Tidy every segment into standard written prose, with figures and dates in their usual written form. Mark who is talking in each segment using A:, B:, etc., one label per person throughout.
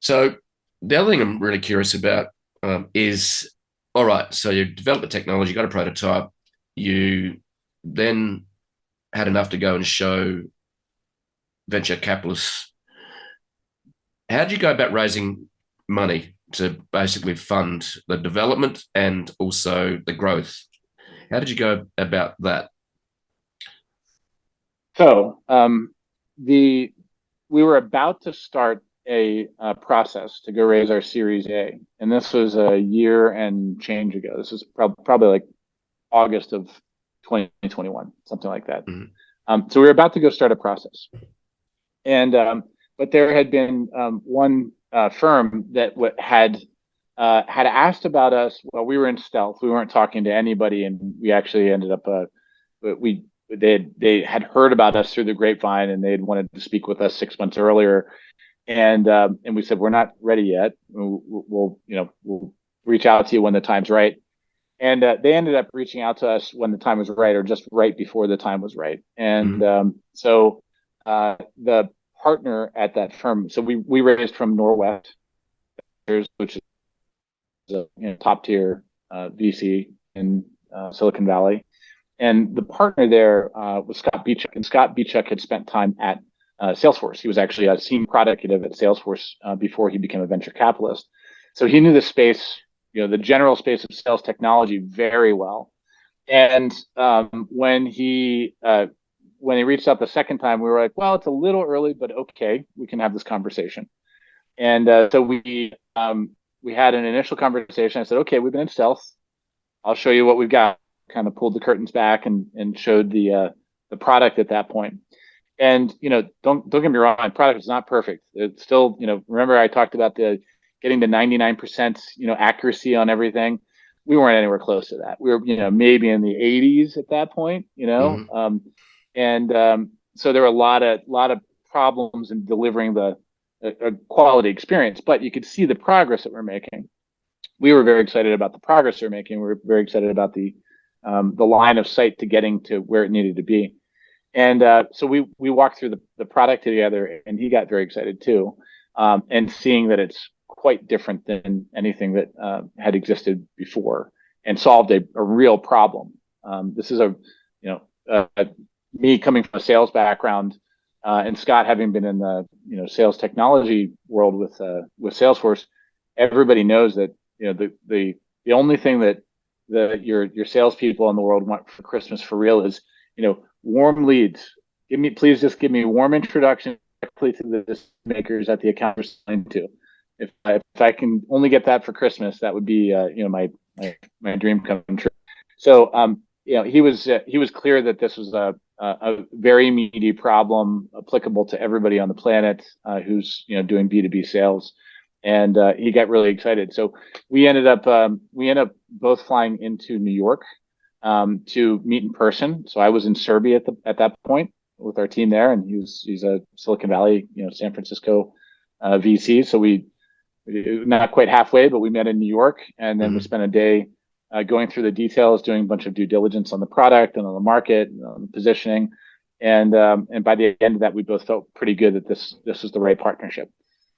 A: So the other thing I'm really curious about is, all right, so you developed the technology, got a prototype, you then had enough to go and show venture capitalists. How did you go about raising money to basically fund the development and also the growth? How did you go about that?
B: So the we were about to start a process to go raise our Series A, and this was a year and change ago. This was probably like August of 2021, something like that.
A: Mhm.
B: So we were about to go start a process, and but there had been one firm that had asked about us. Well, we were in stealth. We weren't talking to anybody, and we actually ended up we they had heard about us through the grapevine, and they had wanted to speak with us 6 months earlier. And we said we're not ready yet. We'll reach out to you when the time's right. And they ended up reaching out to us when the time was right, or just right before the time was right. And
A: Mhm.
B: the partner at that firm, so we raised from Norwest, which is a top tier VC in Silicon Valley. And the partner there was Scott Beechuk, and Scott Beechuk had spent time at Salesforce. He was actually a senior product executive at Salesforce before he became a venture capitalist. So he knew the space, the general space of sales technology very well. And when he reached out the second time, we were like, well, it's a little early, but okay, we can have this conversation. And so we had an initial conversation. I said, okay, we've been in stealth. I'll show you what we've got. Kind of pulled the curtains back and showed the product at that point. And don't get me wrong, my product is not perfect. It's still, remember I talked about the getting to 99% accuracy on everything. We weren't anywhere close to that. We were maybe in the 80s at that point.
A: Mhm.
B: And So there were a lot of problems in delivering a quality experience, but you could see the progress that we're making. We were very excited about the progress they're making. We were very excited about the line of sight to getting to where it needed to be. And so we walked through the product together, and he got very excited too, and seeing that it's quite different than anything that had existed before, and solved a real problem. This is me coming from a sales background, and Scott having been in the sales technology world with Salesforce. Everybody knows that the only thing that your salespeople in the world want for Christmas for real is warm leads. Please just give me a warm introduction directly to the makers at the account we're selling to. If I can only get that for Christmas, that would be my dream come true. So he was clear that this was a very meaty problem applicable to everybody on the planet who's doing B2B sales, and he got really excited. So we ended up both flying into New York to meet in person. So I was in Serbia at that point with our team there, and he's a Silicon Valley, San Francisco VC. So we not quite halfway, but we met in New York, and then we
A: Mhm.
B: spent a day going through the details, doing a bunch of due diligence on the product and on the market and on the positioning. And by the end of that, we both felt pretty good that this was the right partnership.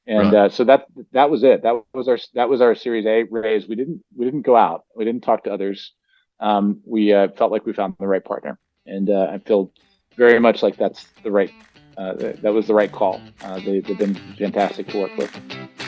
B: And
A: Right.
B: so that was it. That was our Series A raise. We didn't go out. We didn't talk to others. We felt like we found the right partner, and I feel very much like that was the right call. They've been fantastic to work with.